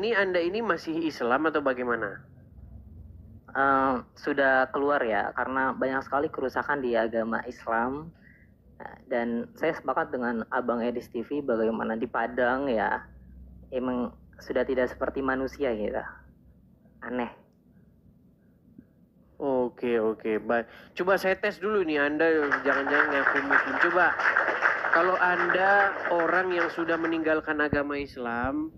ini Anda ini masih Islam atau bagaimana? Sudah keluar ya, karena banyak sekali kerusakan di agama Islam. Dan saya sepakat dengan Abang Edis TV bagaimana di Padang ya, emang sudah tidak seperti manusia gitu. Aneh. Oke, baik. Coba saya tes dulu nih, Anda jangan-jangan ngaku Muslim. Coba, kalau Anda orang yang sudah meninggalkan agama Islam,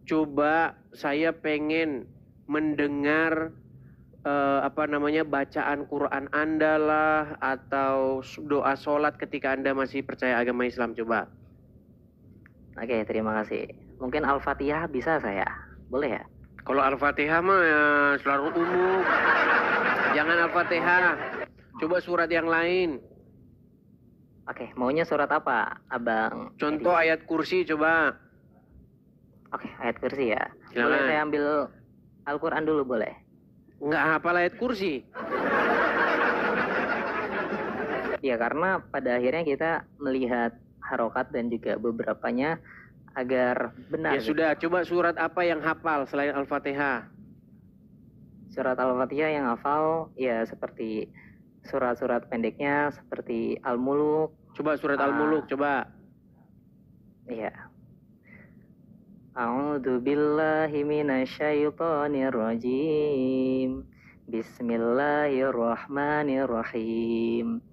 coba saya pengen mendengar bacaan Quran Anda lah, atau doa sholat ketika Anda masih percaya agama Islam, coba. Oke, terima kasih. Mungkin Al-Fatihah bisa saya? Boleh ya? Kalau Al-Fatihah mah ya selalu umum. Jangan Al-Fatihah. Coba surat yang lain. Oke, maunya surat apa, Abang? Contoh Edis? ayat kursi coba. Oke, ayat kursi ya. Silakan. Boleh saya ambil Al-Quran dulu, boleh? Nggak hafal ayat kursi. Ya, karena pada akhirnya kita melihat harokat dan juga beberapanya agar benar. Ya sudah, coba surat apa yang hafal selain Al-Fatihah? Surat Al-Fatihah yang hafal ya seperti surat-surat pendeknya seperti Al-Muluk. Coba surat Al-Muluk, coba. Iya. A'udzu billahi minasyaitonir rajim. Bismillahirrahmanirrahim.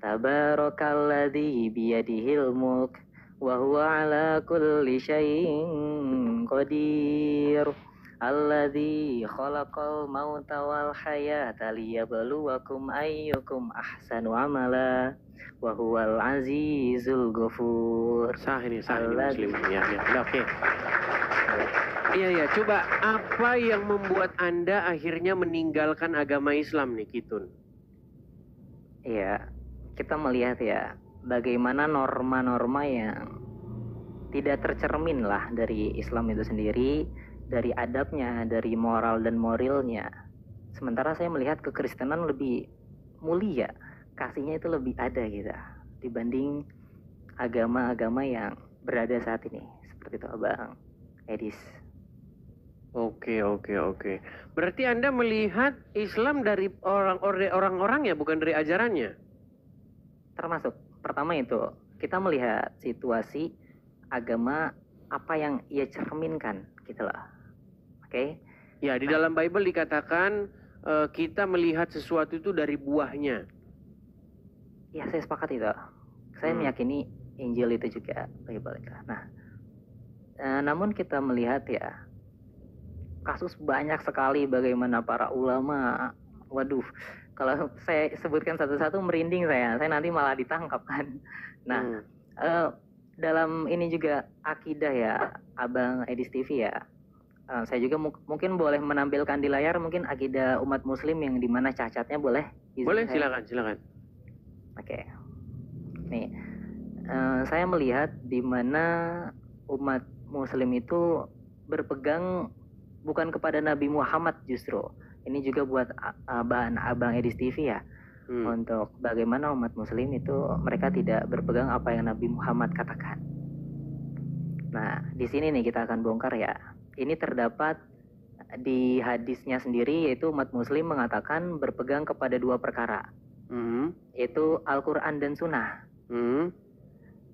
Tabarakalladzi biyadihil mulk wa huwa ala kulli syai'in qadir. Alladzi khalaqal mauta wal hayata liyabluwakum ayyukum ahsanu amala wa huwal azizul ghafur. Sah ini Muslim. Ya, oke. Iya, coba apa yang membuat Anda akhirnya meninggalkan agama Islam nih, Kitun? Iya, kita melihat ya bagaimana norma-norma yang tidak tercermin lah dari Islam itu sendiri, dari adabnya, dari moral dan moralnya. Sementara saya melihat kekristenan lebih mulia, kasihnya itu lebih ada gitu dibanding agama-agama yang berada saat ini. Seperti itu Abang Edis. Oke. Berarti Anda melihat Islam dari orang-orang ya, bukan dari ajarannya? Termasuk, pertama itu, kita melihat situasi agama apa yang ia cerminkan gitu loh. Oke? Ya, di dalam Bible dikatakan kita melihat sesuatu itu dari buahnya. Ya, saya sepakat itu. Saya meyakini Injil itu juga Bible. Nah, namun kita melihat ya kasus banyak sekali bagaimana para ulama, waduh, kalau saya sebutkan satu-satu merinding saya nanti malah ditangkap kan. Nah, dalam ini juga akidah ya, Abang Edis TV ya, saya juga mungkin boleh menampilkan di layar mungkin akidah umat muslim yang dimana cacatnya boleh? Boleh, silakan. Oke. Nih, saya melihat di mana umat muslim itu berpegang bukan kepada Nabi Muhammad justru. Ini juga buat bahan Abang Edis TV ya. Untuk bagaimana umat muslim itu mereka tidak berpegang apa yang Nabi Muhammad katakan. Nah, di sini nih kita akan bongkar ya. Ini terdapat di hadisnya sendiri, yaitu umat muslim mengatakan berpegang kepada dua perkara. Yaitu Al-Quran dan Sunnah.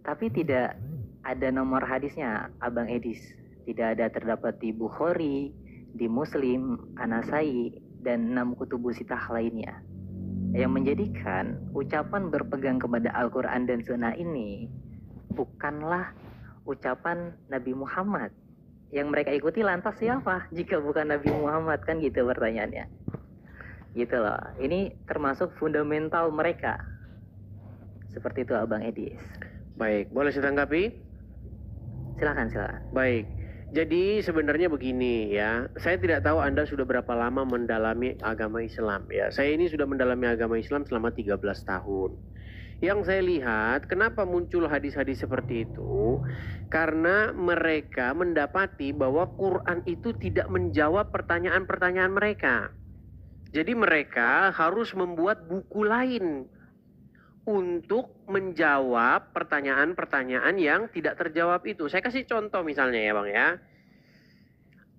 Tapi tidak ada nomor hadisnya, Abang Edis. Tidak ada terdapat di Bukhari, di Muslim, An-Nasai, dan 6 kutubu sitah lainnya. Yang menjadikan ucapan berpegang kepada Al-Quran dan Sunnah ini bukanlah ucapan Nabi Muhammad. Yang mereka ikuti lantas siapa jika bukan Nabi Muhammad, kan gitu pertanyaannya. Gitu loh, ini termasuk fundamental mereka. Seperti itu Abang Edis. Baik, boleh saya tanggapi? Silakan. Baik. Jadi sebenarnya begini ya, saya tidak tahu Anda sudah berapa lama mendalami agama Islam ya. Saya ini sudah mendalami agama Islam selama 13 tahun. Yang saya lihat, kenapa muncul hadis-hadis seperti itu? Karena mereka mendapati bahwa Quran itu tidak menjawab pertanyaan-pertanyaan mereka. Jadi mereka harus membuat buku lain untuk menjawab pertanyaan-pertanyaan yang tidak terjawab itu. Saya kasih contoh misalnya ya Bang ya.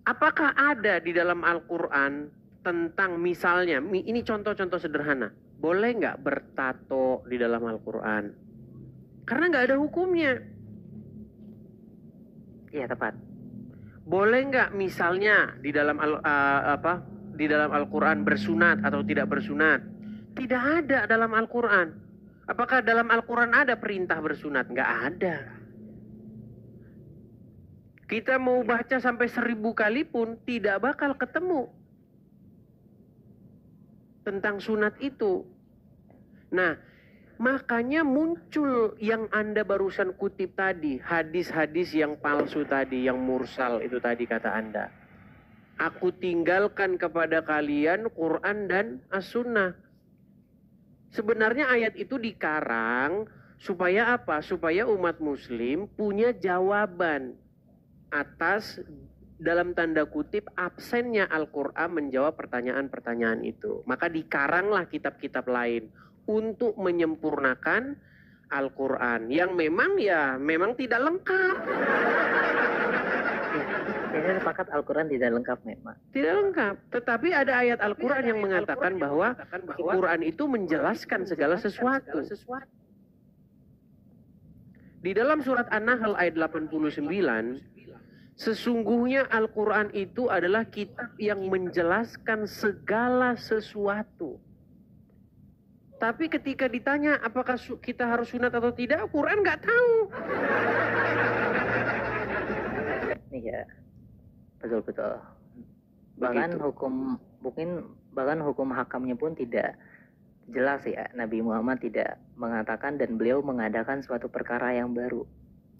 Apakah ada di dalam Al-Quran tentang misalnya, ini contoh-contoh sederhana, boleh nggak bertato di dalam Al-Quran? Karena nggak ada hukumnya. Iya, tepat. Boleh nggak misalnya di dalam di dalam Al-Quran bersunat atau tidak bersunat? Tidak ada dalam Al-Quran. Apakah dalam Al-Quran ada perintah bersunat? Nggak ada. Kita mau baca sampai 1000 kali pun tidak bakal ketemu tentang sunat itu. Nah, makanya muncul yang Anda barusan kutip tadi, hadis-hadis yang palsu tadi, yang mursal itu tadi kata Anda. Aku tinggalkan kepada kalian Quran dan As-Sunnah. Sebenarnya ayat itu dikarang supaya apa? Supaya umat muslim punya jawaban atas dalam tanda kutip absennya Al-Quran menjawab pertanyaan-pertanyaan itu. Maka dikaranglah kitab-kitab lain untuk menyempurnakan Al-Quran yang memang tidak lengkap. Saya sepakat Al-Quran tidak lengkap memang. Tidak lengkap. Tetapi ada ayat Al-Quran yang mengatakan bahwa Al-Quran itu menjelaskan segala sesuatu. Di dalam surat An-Nahl ayat 89, sesungguhnya Al-Quran itu adalah kitab yang menjelaskan segala sesuatu. Tapi ketika ditanya apakah kita harus sunat atau tidak, Al-Quran nggak tahu. Iya, betul-betul. Bahkan hukum hakamnya pun tidak jelas ya. Nabi Muhammad tidak mengatakan dan beliau mengadakan suatu perkara yang baru.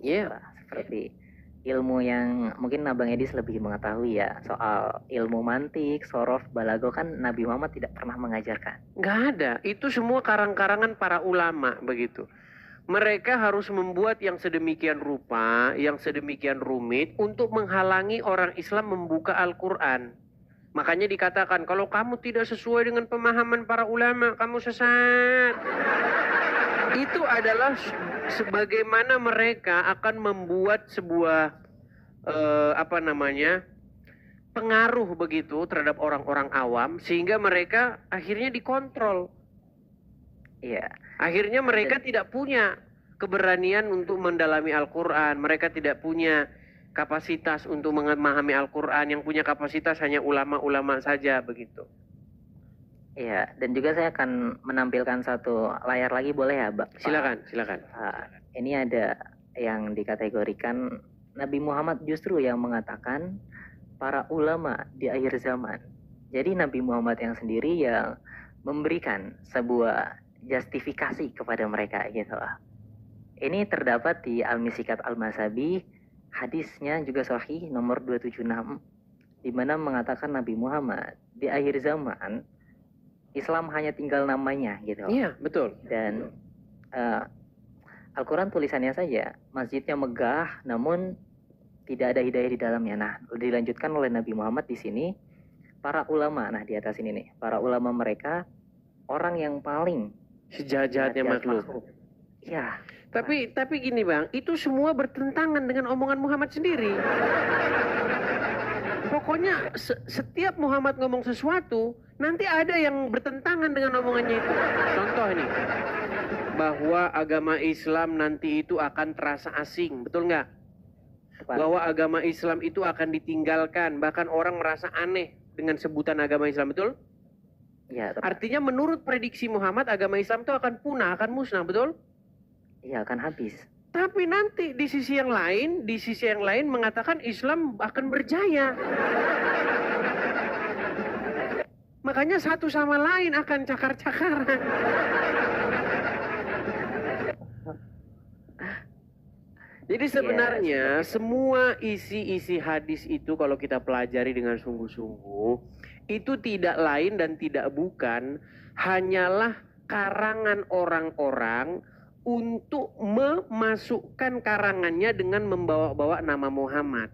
Iya. Seperti ilmu yang mungkin Abang Edis lebih mengetahui ya, soal ilmu mantik, sorof, balago kan Nabi Muhammad tidak pernah mengajarkan. Nggak ada. Itu semua karang-karangan para ulama begitu. Mereka harus membuat yang sedemikian rupa, yang sedemikian rumit untuk menghalangi orang Islam membuka Al-Quran. Makanya dikatakan, kalau kamu tidak sesuai dengan pemahaman para ulama, kamu sesat. Itu adalah sebagaimana mereka akan membuat sebuah pengaruh begitu terhadap orang-orang awam, sehingga mereka akhirnya dikontrol. Iya. Akhirnya mereka tidak punya keberanian untuk mendalami Al-Quran. Mereka tidak punya kapasitas untuk memahami Al-Quran. Yang punya kapasitas hanya ulama-ulama saja begitu. Iya, dan juga saya akan menampilkan satu layar lagi, boleh ya, Pak? Silakan. Ini ada yang dikategorikan Nabi Muhammad justru yang mengatakan para ulama di akhir zaman. Jadi Nabi Muhammad yang sendiri yang memberikan sebuah justifikasi kepada mereka gitu. Ini terdapat di Al-Misikat Al-Masabi, hadisnya juga sahih nomor 276, di mana mengatakan Nabi Muhammad di akhir zaman Islam hanya tinggal namanya gitu. Iya, betul. Dan Al-Quran tulisannya saja, masjidnya megah namun tidak ada hidayah di dalamnya. Nah, dilanjutkan oleh Nabi Muhammad di sini, para ulama, nah di atas ini nih, para ulama mereka orang yang paling sejahat-jahatnya makhluk. Ya. Tapi gini Bang, itu semua bertentangan dengan omongan Muhammad sendiri. Pokoknya setiap Muhammad ngomong sesuatu, nanti ada yang bertentangan dengan omongannya itu. Contoh nih, bahwa agama Islam nanti itu akan terasa asing, betul nggak? Bahwa agama Islam itu akan ditinggalkan, bahkan orang merasa aneh dengan sebutan agama Islam, betul? Ya, artinya menurut prediksi Muhammad agama Islam itu akan punah, akan musnah, betul? Iya, akan habis. Tapi nanti di sisi yang lain mengatakan Islam akan berjaya. Makanya satu sama lain akan cakar-cakaran. Jadi sebenarnya semua isi-isi hadis itu kalau kita pelajari dengan sungguh-sungguh, itu tidak lain dan tidak bukan hanyalah karangan orang-orang untuk memasukkan karangannya dengan membawa-bawa nama Muhammad.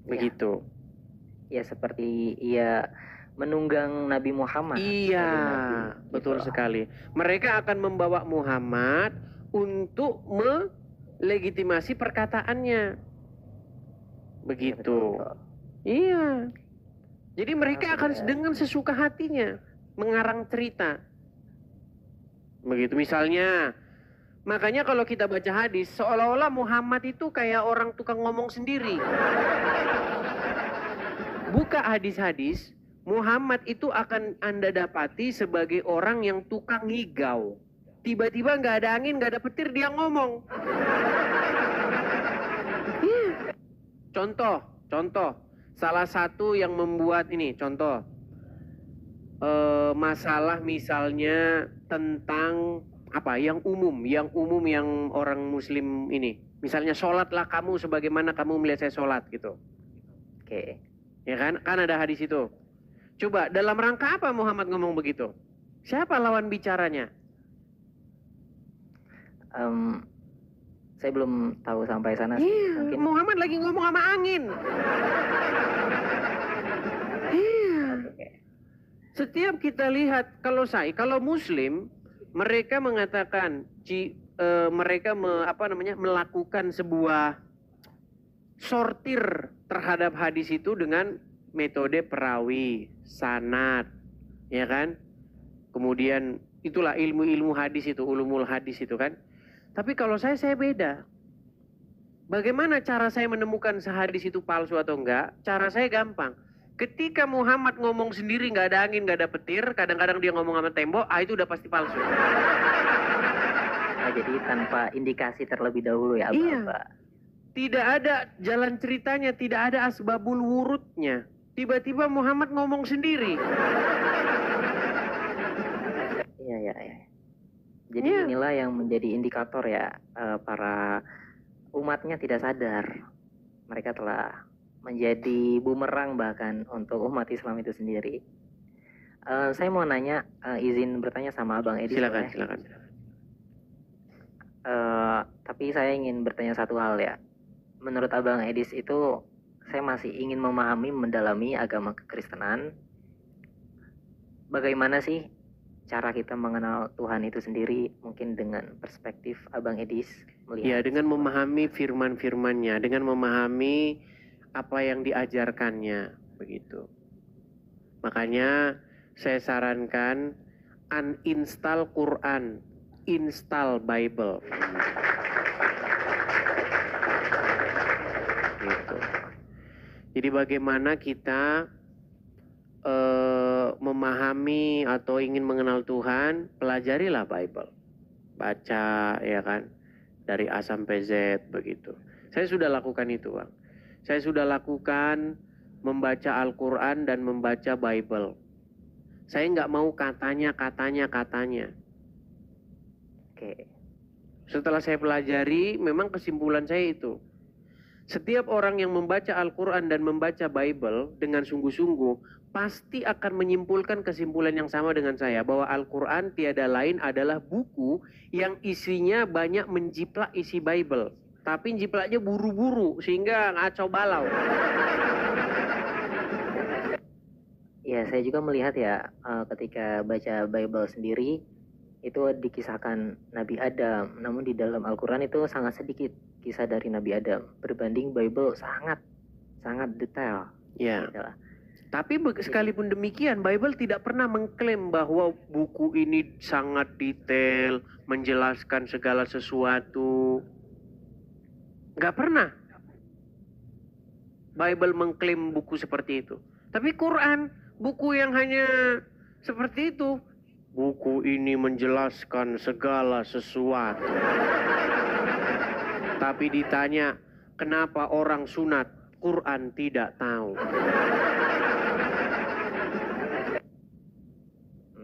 Begitu. Ya, seperti ia menunggang Nabi Muhammad. Iya, betul sekali. Mereka akan membawa Muhammad untuk melegitimasi perkataannya. Begitu. betul. Iya. Jadi mereka akan Sudah. dengan sesuka hatinya mengarang cerita. Begitu misalnya. Makanya kalau kita baca hadis, seolah-olah Muhammad itu kayak orang tukang ngomong sendiri. Buka hadis-hadis, Muhammad itu akan Anda dapati sebagai orang yang tukang ngigau. Tiba-tiba nggak ada angin, nggak ada petir, dia ngomong. Iya. Contoh. Salah satu yang membuat ini, contoh. Masalah misalnya tentang apa yang umum yang orang muslim ini, misalnya sholatlah kamu sebagaimana kamu melihat saya sholat gitu, Oke. ya kan ada hadis itu. Coba dalam rangka apa Muhammad ngomong begitu? Siapa lawan bicaranya? Saya belum tahu sampai sana sih. Iya, Mungkin Muhammad lagi ngomong sama angin. Iya. oke. Setiap kita lihat, kalau muslim mereka mengatakan mereka melakukan sebuah sortir terhadap hadis itu dengan metode perawi, sanad, ya kan? Kemudian itulah ilmu-ilmu hadis itu, ulumul hadis itu kan. Tapi kalau saya beda. Bagaimana cara saya menemukan sehadis itu palsu atau enggak? Cara saya gampang. Ketika Muhammad ngomong sendiri, nggak ada angin, nggak ada petir, kadang-kadang dia ngomong sama tembok, itu udah pasti palsu. Nah, jadi tanpa indikasi terlebih dahulu ya, Iya. Bapak. Tidak ada jalan ceritanya, tidak ada asbabul wurudnya. Tiba-tiba Muhammad ngomong sendiri. Iya. Jadi Iya. inilah yang menjadi indikator ya, para umatnya tidak sadar mereka telah menjadi bumerang bahkan untuk umat Islam itu sendiri. Saya mau nanya, izin bertanya sama Abang Edi. Silakan. Tapi saya ingin bertanya satu hal ya. Menurut Abang Edis itu, saya masih ingin memahami, mendalami agama kekristenan. Bagaimana sih cara kita mengenal Tuhan itu sendiri, mungkin dengan perspektif Abang Edis melihat? Ya, dengan memahami firman-firmannya, dengan memahami apa yang diajarkannya, begitu. Makanya saya sarankan uninstall Quran, install Bible. Gitu. Jadi bagaimana kita memahami atau ingin mengenal Tuhan, pelajarilah Bible. Baca, ya kan, dari A sampai Z, begitu. Saya sudah lakukan itu, Bang. Saya sudah lakukan membaca Al-Quran dan membaca Bible. Saya nggak mau katanya. Oke. Setelah saya pelajari, memang kesimpulan saya itu. Setiap orang yang membaca Al-Quran dan membaca Bible dengan sungguh-sungguh, pasti akan menyimpulkan kesimpulan yang sama dengan saya. Bahwa Al-Quran tiada lain adalah buku yang isinya banyak menjiplak isi Bible. Tapi jiplaknya buru-buru sehingga ngacau balau. Ya, saya juga melihat ya, ketika baca Bible sendiri, itu dikisahkan Nabi Adam. Namun di dalam Al-Quran itu sangat sedikit kisah dari Nabi Adam. Berbanding Bible sangat detail. Ya. Gitu lah. Tapi sekalipun demikian, Bible tidak pernah mengklaim bahwa buku ini sangat detail, menjelaskan segala sesuatu. Nggak pernah Bible mengklaim buku seperti itu. Tapi Quran, buku yang hanya seperti itu. Buku ini menjelaskan segala sesuatu. Tapi ditanya, kenapa orang sunat? Quran tidak tahu.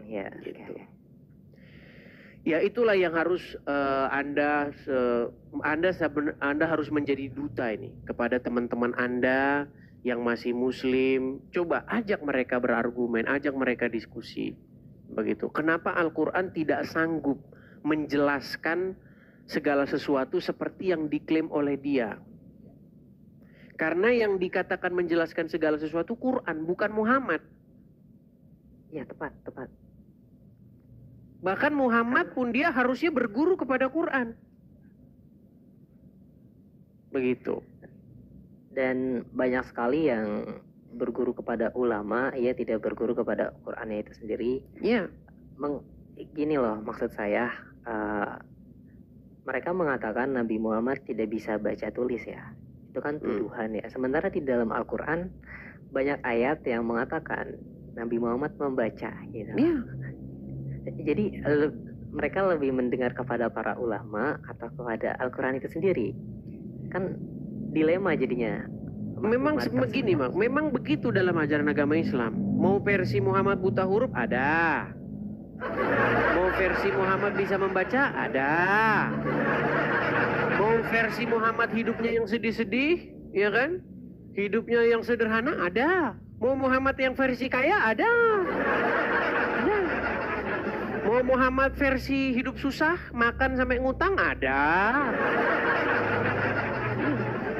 Ya, Gitu. oke. Ya itulah yang harus Anda harus menjadi duta ini kepada teman-teman Anda yang masih Muslim. Coba ajak mereka berargumen, ajak mereka diskusi. Begitu. Kenapa Al-Quran tidak sanggup menjelaskan segala sesuatu seperti yang diklaim oleh dia? Karena yang dikatakan menjelaskan segala sesuatu Quran, bukan Muhammad. Ya, tepat. Bahkan Muhammad pun dia harusnya berguru kepada Quran. Begitu. Dan banyak sekali yang berguru kepada ulama, ia tidak berguru kepada Qur'annya itu sendiri. Iya. Gini loh maksud saya, mereka mengatakan Nabi Muhammad tidak bisa baca tulis ya. Itu kan tuduhan ya. Sementara di dalam Al-Quran banyak ayat yang mengatakan Nabi Muhammad membaca gitu. Iya. Jadi mereka lebih mendengar kepada para ulama atau kepada Al-Quran itu sendiri. Kan dilema jadinya. Memang begini, Bang. Memang begitu dalam ajaran agama Islam. Mau versi Muhammad buta huruf ada. Mau versi Muhammad bisa membaca ada. Mau versi Muhammad hidupnya yang sedih-sedih, ya kan? Hidupnya yang sederhana ada. Mau Muhammad yang versi kaya ada. Ada. Mau Muhammad versi hidup susah, makan sampai ngutang ada.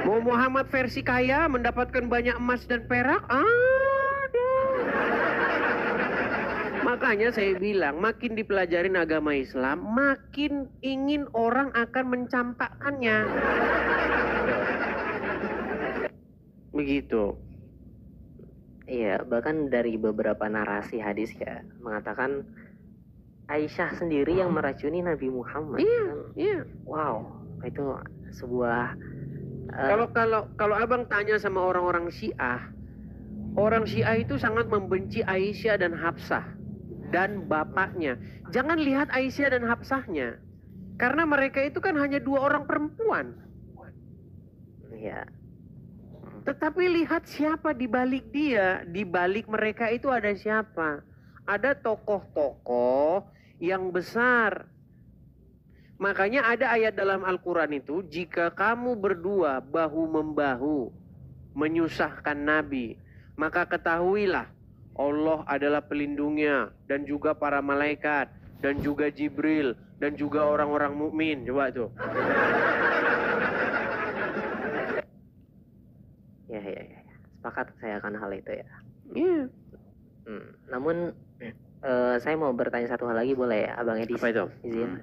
Mau Muhammad versi kaya, mendapatkan banyak emas dan perak ada. Makanya saya bilang, makin dipelajarin agama Islam, makin ingin orang akan mencampakkannya. Begitu. Iya, bahkan dari beberapa narasi hadis ya mengatakan Aisyah sendiri yang meracuni Nabi Muhammad. Iya, kan? iya. Wow, itu sebuah Kalau abang tanya sama orang-orang Syiah itu sangat membenci Aisyah dan Hafsah dan bapaknya. Jangan lihat Aisyah dan Hafsahnya, karena mereka itu kan hanya 2 orang perempuan. ya. Tetapi lihat siapa di balik dia, di balik mereka itu ada siapa? Ada tokoh-tokoh yang besar. Makanya ada ayat dalam Al-Quran itu, jika kamu berdua bahu-membahu menyusahkan Nabi, maka ketahuilah Allah adalah pelindungnya, dan juga para malaikat, dan juga Jibril, dan juga orang-orang mukmin. Coba tuh. Ya. Sepakat saya akan hal itu ya. Iya. Namun saya mau bertanya satu hal lagi boleh ya, Abang Edi? Apa itu? Izin.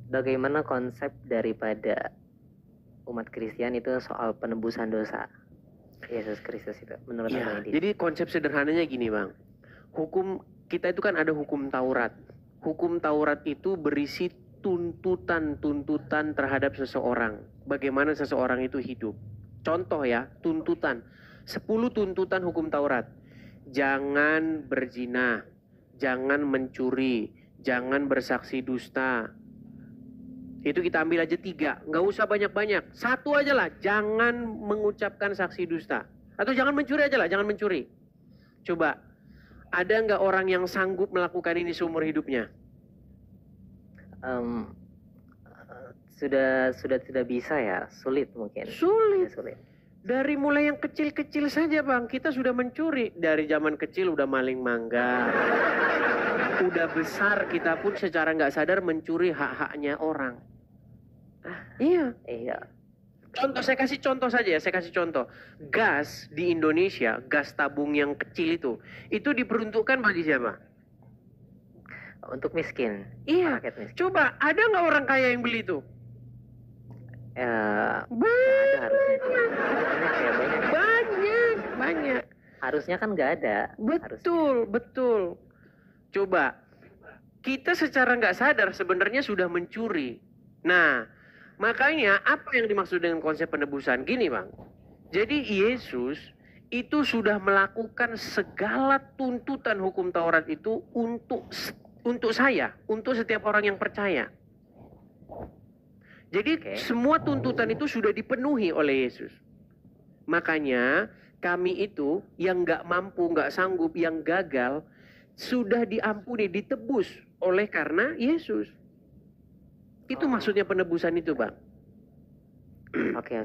Bagaimana konsep daripada umat Kristen itu soal penebusan dosa Yesus Kristus itu menurut Ya, Abang Edi? jadi konsep sederhananya gini, Bang. Hukum kita itu kan ada hukum Taurat. Hukum Taurat itu berisi tuntutan-tuntutan terhadap seseorang. Bagaimana seseorang itu hidup. Contoh ya, tuntutan. 10 tuntutan hukum Taurat. Jangan berzina, jangan mencuri, jangan bersaksi dusta. Itu kita ambil aja 3, nggak usah banyak-banyak. 1 aja lah, jangan mengucapkan saksi dusta. Atau jangan mencuri aja lah, jangan mencuri. Coba, ada nggak orang yang sanggup melakukan ini seumur hidupnya? Sudah tidak bisa ya, sulit mungkin. Sulit. Sulit. Dari mulai yang kecil-kecil saja, Bang, kita sudah mencuri. Dari zaman kecil udah maling mangga. Udah besar kita pun secara nggak sadar mencuri hak-haknya orang. Iya. Contoh, saya kasih contoh saja ya, saya kasih contoh. Gas di Indonesia, gas tabung yang kecil itu diperuntukkan bagi siapa? Untuk miskin. Iya. Rakyat miskin. Coba, ada nggak orang kaya yang beli itu? Ada harusnya. Banyak. Harusnya kan nggak ada. Betul. Coba, kita secara nggak sadar sebenarnya sudah mencuri. Nah, makanya apa yang dimaksud dengan konsep penebusan? Gini, Bang. Jadi Yesus itu sudah melakukan segala tuntutan hukum Taurat itu untuk saya, untuk setiap orang yang percaya. Jadi semua tuntutan itu sudah dipenuhi oleh Yesus. Makanya kami itu yang nggak mampu, nggak sanggup, yang gagal, sudah diampuni, ditebus oleh karena Yesus. Itu maksudnya penebusan itu, Bang. Oke.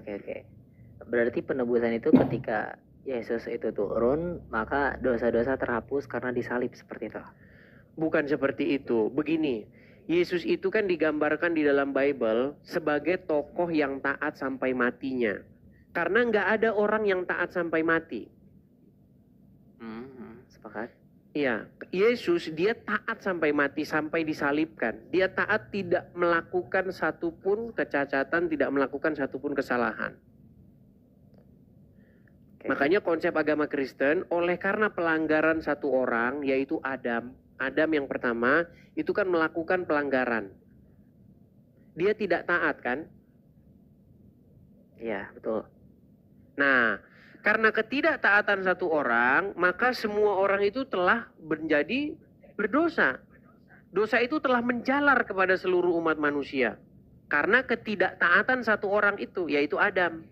Berarti penebusan itu ketika Yesus itu turun, maka dosa-dosa terhapus karena disalib seperti itu. Bukan seperti itu. Begini, Yesus itu kan digambarkan di dalam Bible sebagai tokoh yang taat sampai matinya. Karena nggak ada orang yang taat sampai mati. Sepakat? Iya, Yesus dia taat sampai mati, sampai disalibkan. Dia taat, tidak melakukan satupun kecacatan, tidak melakukan satupun kesalahan. Oke. Makanya konsep agama Kristen, oleh karena pelanggaran satu orang, yaitu Adam. Adam yang pertama, itu kan melakukan pelanggaran. Dia tidak taat kan? Iya, betul. Nah, karena ketidaktaatan satu orang, maka semua orang itu telah menjadi berdosa. Dosa itu telah menjalar kepada seluruh umat manusia. Karena ketidaktaatan satu orang itu, yaitu Adam.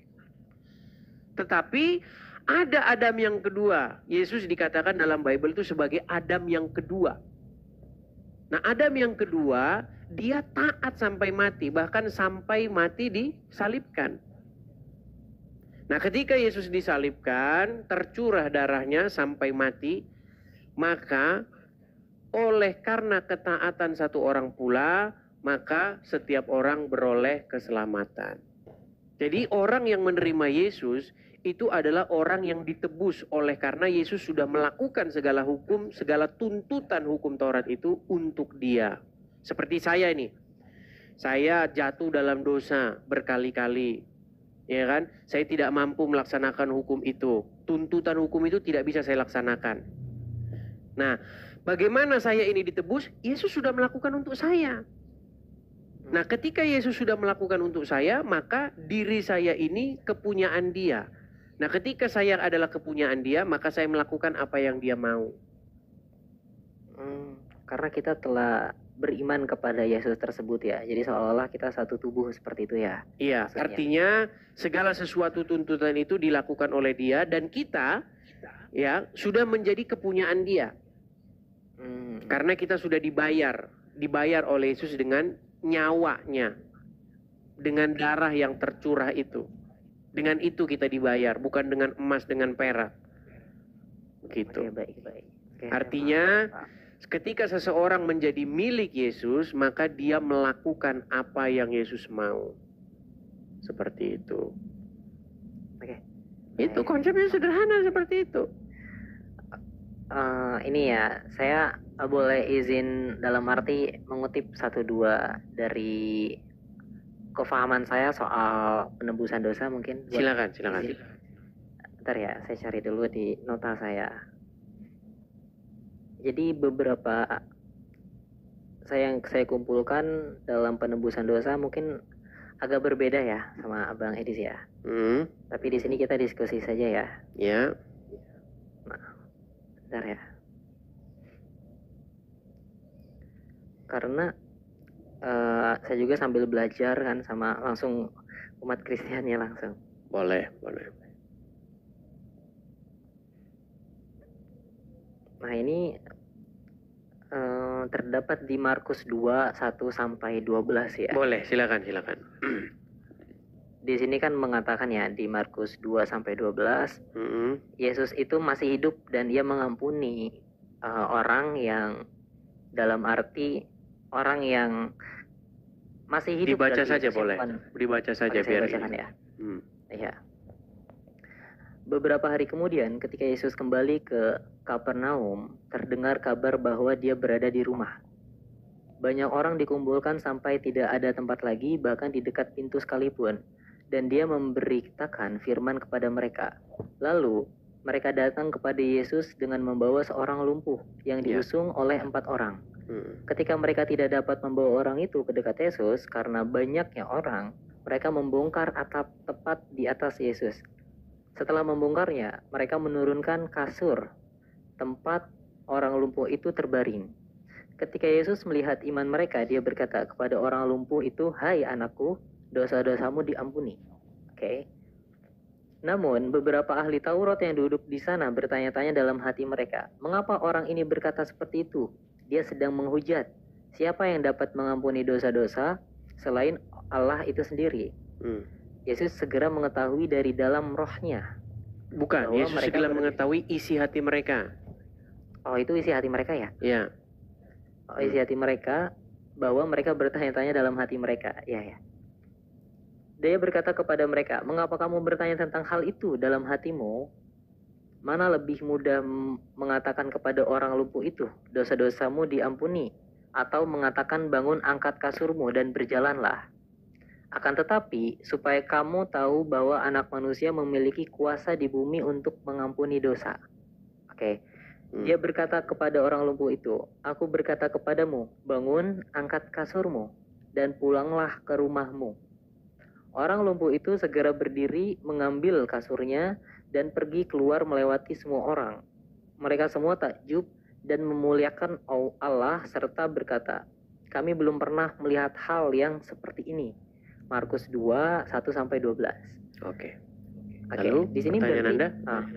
Tetapi ada Adam yang kedua. Yesus dikatakan dalam Bible itu sebagai Adam yang kedua. Nah, Adam yang kedua, dia taat sampai mati, bahkan sampai mati disalibkan. Nah, ketika Yesus disalibkan, tercurah darahnya sampai mati, maka oleh karena ketaatan satu orang pula, maka setiap orang beroleh keselamatan. Jadi orang yang menerima Yesus itu adalah orang yang ditebus oleh karena Yesus sudah melakukan segala hukum, segala tuntutan hukum Taurat itu untuk dia. Seperti saya ini. Saya jatuh dalam dosa berkali-kali. Ya kan? Saya tidak mampu melaksanakan hukum itu. Tuntutan hukum itu tidak bisa saya laksanakan. Nah, bagaimana saya ini ditebus? Yesus sudah melakukan untuk saya. Nah, ketika Yesus sudah melakukan untuk saya, maka diri saya ini kepunyaan Dia. Nah, ketika saya adalah kepunyaan Dia, maka saya melakukan apa yang Dia mau. Karena kita telah beriman kepada Yesus tersebut ya. Jadi seolah-olah kita satu tubuh seperti itu ya. Iya, Maksudnya. artinya segala sesuatu tuntutan itu dilakukan oleh Dia dan kita ya sudah menjadi kepunyaan Dia. Karena kita sudah dibayar oleh Yesus dengan nyawanya, dengan darah yang tercurah itu. Dengan itu kita dibayar, bukan dengan emas, dengan perak. Begitu. Oke, baik. Oke, Artinya maaf. ketika seseorang menjadi milik Yesus, maka dia melakukan apa yang Yesus mau. Seperti itu. Oke. Itu konsepnya sederhana seperti itu. Ini ya, saya boleh izin dalam arti mengutip 1-2 dari kefahaman saya soal penebusan dosa mungkin. Silakan. Bentar ya, saya cari dulu di nota saya. Jadi beberapa yang saya kumpulkan dalam penebusan dosa mungkin agak berbeda ya sama Abang Edis ya. Tapi di sini kita diskusi saja ya. Ya. Bentar ya. Karena saya juga sambil belajar kan sama langsung umat Kristen ya langsung. Boleh. Nah ini terdapat di Markus 2, 1-12 ya. Boleh, silakan. Di sini kan mengatakan ya di Markus 2-12, Yesus itu masih hidup dan Ia mengampuni orang yang dalam arti orang yang masih hidup. Dibaca saja boleh. Dibaca saja biar bacakan ya. Iya. Beberapa hari kemudian ketika Yesus kembali ke Kapernaum, terdengar kabar bahwa Dia berada di rumah. Banyak orang dikumpulkan sampai tidak ada tempat lagi, bahkan di dekat pintu sekalipun. Dan Dia memberitakan firman kepada mereka. Lalu mereka datang kepada Yesus dengan membawa seorang lumpuh yang diusung oleh 4 orang. Ketika mereka tidak dapat membawa orang itu ke dekat Yesus karena banyaknya orang, mereka membongkar atap tepat di atas Yesus. Setelah membongkarnya, mereka menurunkan kasur tempat orang lumpuh itu terbaring. Ketika Yesus melihat iman mereka, Dia berkata kepada orang lumpuh itu, "Hai anakku, dosa-dosamu diampuni." Oke. Namun, beberapa ahli Taurat yang duduk di sana bertanya-tanya dalam hati mereka, "Mengapa orang ini berkata seperti itu? Dia sedang menghujat. Siapa yang dapat mengampuni dosa-dosa selain Allah itu sendiri?" Yesus segera mengetahui dari dalam rohnya. Bukan, Yesus segera mengetahui isi hati mereka. Oh, itu isi hati mereka ya? Ya. Oh, isi hati mereka, bahwa mereka bertanya-tanya dalam hati mereka. Ya. Dia berkata kepada mereka, "Mengapa kamu bertanya tentang hal itu dalam hatimu? Mana lebih mudah mengatakan kepada orang lumpuh itu, dosa-dosamu diampuni, atau mengatakan bangun, angkat kasurmu dan berjalanlah? Akan tetapi, supaya kamu tahu bahwa anak manusia memiliki kuasa di bumi untuk mengampuni dosa. Oke. Dia berkata kepada orang lumpuh itu, aku berkata kepadamu, bangun, angkat kasurmu, dan pulanglah ke rumahmu. Orang lumpuh itu segera berdiri, mengambil kasurnya, dan pergi keluar melewati semua orang. Mereka semua takjub dan memuliakan Allah serta berkata, kami belum pernah melihat hal yang seperti ini. Markus 2, 1-12. Oke. Oke, Lalu di sini pertanyaan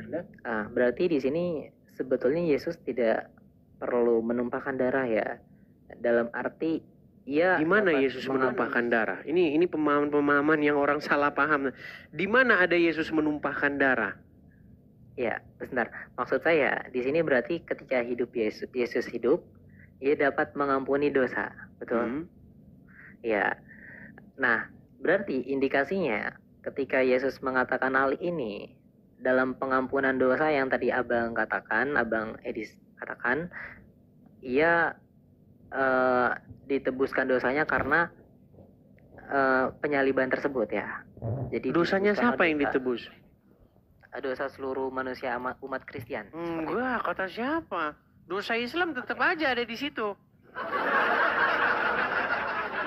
berarti berarti di sini sebetulnya Yesus tidak perlu menumpahkan darah ya. Dalam arti ia di mana dapat Yesus menumpahkan darah? Ini pemahaman-pemahaman yang orang salah paham. Di mana ada Yesus menumpahkan darah? Ya, sebentar. Maksud saya di sini berarti ketika hidup Yesus hidup, ia dapat mengampuni dosa, betul? Ya. Nah, berarti indikasinya ketika Yesus mengatakan hal ini dalam pengampunan dosa yang tadi Abang Edis katakan, ia ditebuskan dosanya karena penyaliban tersebut ya. Jadi dosanya siapa yang ditebus? Dosa seluruh manusia umat Kristen. Enggak, kata siapa? Dosa Islam tetap aja ada di situ.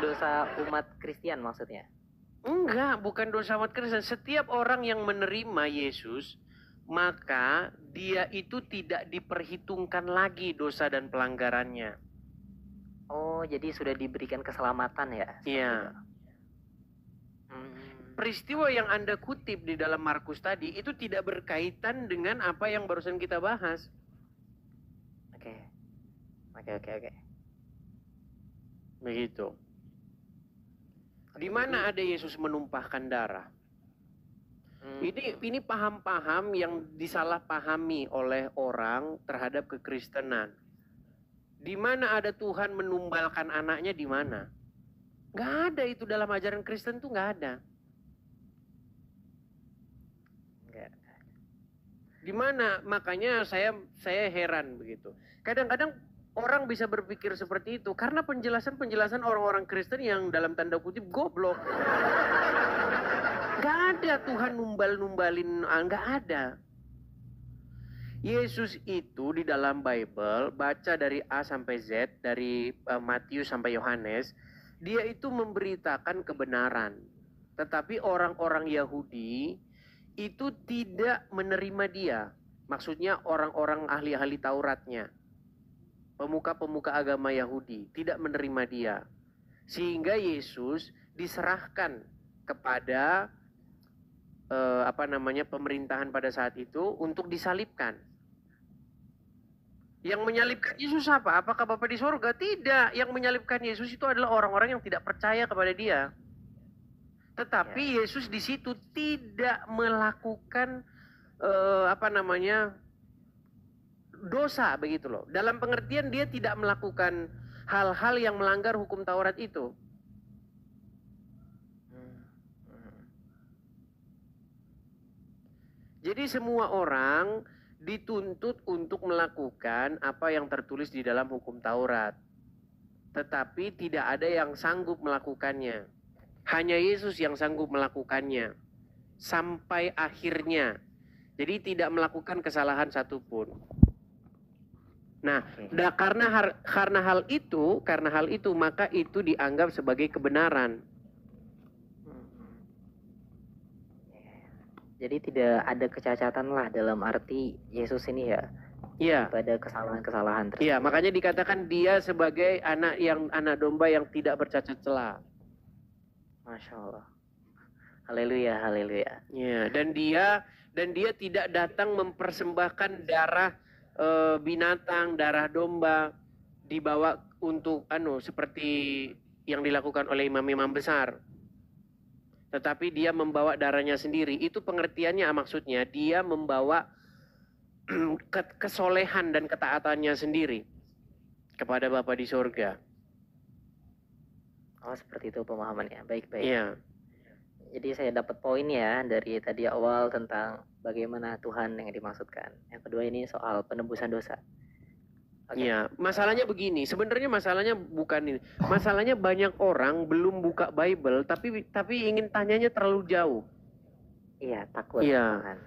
Dosa umat Kristen maksudnya? Enggak, bukan dosa umat Kristen. Setiap orang yang menerima Yesus, maka dia itu tidak diperhitungkan lagi dosa dan pelanggarannya. Oh, jadi sudah diberikan keselamatan ya? Iya. Peristiwa yang Anda kutip di dalam Markus tadi itu tidak berkaitan dengan apa yang barusan kita bahas. Oke. Begitu. Di mana ada Yesus menumpahkan darah? Ini paham-paham yang disalahpahami oleh orang terhadap kekristenan. Di mana ada Tuhan menumbalkan anaknya, di mana? Nggak ada itu dalam ajaran Kristen tuh, nggak ada. Di mana? Makanya saya heran begitu. Kadang-kadang orang bisa berpikir seperti itu karena penjelasan orang-orang Kristen yang dalam tanda kutip goblok. Gak ada Tuhan numbalin, gak ada. Yesus itu di dalam Bible, baca dari A sampai Z, dari Matius sampai Yohanes, dia itu memberitakan kebenaran. Tetapi orang-orang Yahudi itu tidak menerima dia. Maksudnya orang-orang ahli-ahli Tauratnya. Pemuka-pemuka agama Yahudi tidak menerima dia. Sehingga Yesus diserahkan kepada pemerintahan pada saat itu untuk disalibkan. Yang menyalibkan Yesus apa? Apakah Bapa di sorga? Tidak. Yang menyalibkan Yesus itu adalah orang-orang yang tidak percaya kepada dia. Tetapi Yesus di situ tidak melakukan dosa begitu loh. Dalam pengertian dia tidak melakukan hal-hal yang melanggar hukum Taurat itu. Jadi semua orang dituntut untuk melakukan apa yang tertulis di dalam hukum Taurat. Tetapi tidak ada yang sanggup melakukannya. Hanya Yesus yang sanggup melakukannya. Sampai akhirnya. Jadi tidak melakukan kesalahan satupun. Nah, karena hal itu maka itu dianggap sebagai kebenaran. Jadi tidak ada kecacatan lah dalam arti Yesus ini ya. Iya. Ada kesalahan-kesalahan tersebut. Iya, makanya dikatakan dia sebagai anak domba yang tidak bercacat celah. Masya Allah. Haleluya, haleluya. Ya, dan dia tidak datang mempersembahkan darah binatang, darah domba dibawa untuk seperti yang dilakukan oleh imam-imam besar. Tetapi dia membawa darahnya sendiri. Itu pengertiannya maksudnya dia membawa kesolehan dan ketaatannya sendiri kepada Bapa di sorga. Oh, seperti itu pemahamannya. Baik-baik. Iya. Jadi saya dapat poin ya dari tadi awal tentang bagaimana Tuhan yang dimaksudkan. Yang kedua ini soal penebusan dosa. Oke. Ya, masalahnya begini. Sebenarnya masalahnya bukan ini. Masalahnya banyak orang belum buka Bible, tapi ingin tanyanya terlalu jauh. Iya, takut Iya. malahan.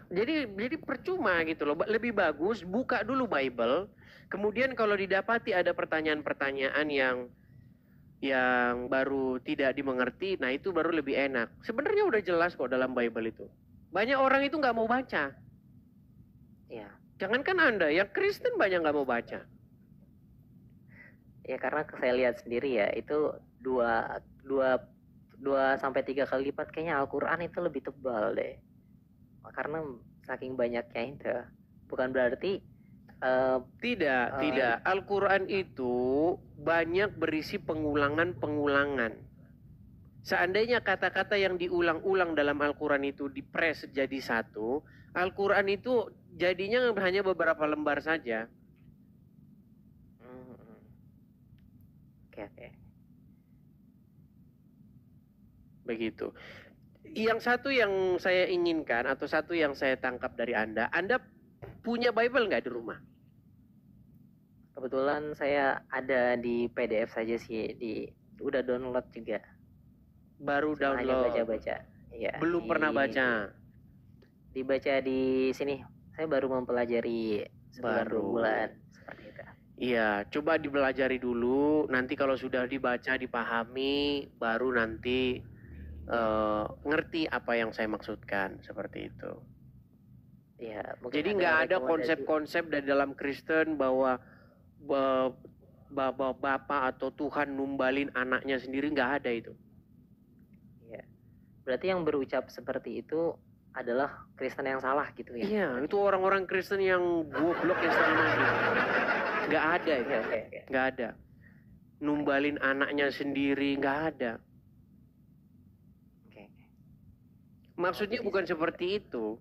Jadi percuma gitu loh. Lebih bagus buka dulu Bible. Kemudian kalau didapati ada pertanyaan-pertanyaan yang baru tidak dimengerti, nah itu baru lebih enak. Sebenarnya udah jelas kok dalam Bible itu. Banyak orang itu nggak mau baca. Iya. Jangankan Anda, yang Kristen banyak nggak mau baca. Ya karena saya lihat sendiri ya, itu dua sampai 3 kali lipat kayaknya Al-Quran itu lebih tebal deh. Karena saking banyaknya itu. Bukan berarti Tidak. Al-Quran itu banyak berisi pengulangan-pengulangan. Seandainya kata-kata yang diulang-ulang dalam Al-Quran itu dipres jadi satu, Al-Quran itu jadinya hanya beberapa lembar saja. Oke. Begitu. Yang satu yang saya inginkan atau satu yang saya tangkap dari Anda punya Bible nggak di rumah? Kebetulan saya ada di PDF saja sih, udah download juga. Baru Cuma hanya download. baca-baca. Ya, Belum pernah baca. Dibaca di sini. Saya baru mempelajari sebulan 2 bulan seperti itu. Iya, coba dipelajari dulu. Nanti kalau sudah dibaca, dipahami, baru nanti ngerti apa yang saya maksudkan seperti itu. Ya, jadi nggak ada konsep-konsep dari dalam Kristen bahwa bapak atau Tuhan numbalin anaknya sendiri, nggak ada itu. Ya, berarti yang berucap seperti itu adalah Kristen yang salah gitu ya? Iya, itu orang-orang Kristen yang goblok yang setengah mati. Nggak ada itu. Oke. Nggak ada. Numbalin anaknya sendiri, nggak ada. Maksudnya bukan seperti itu.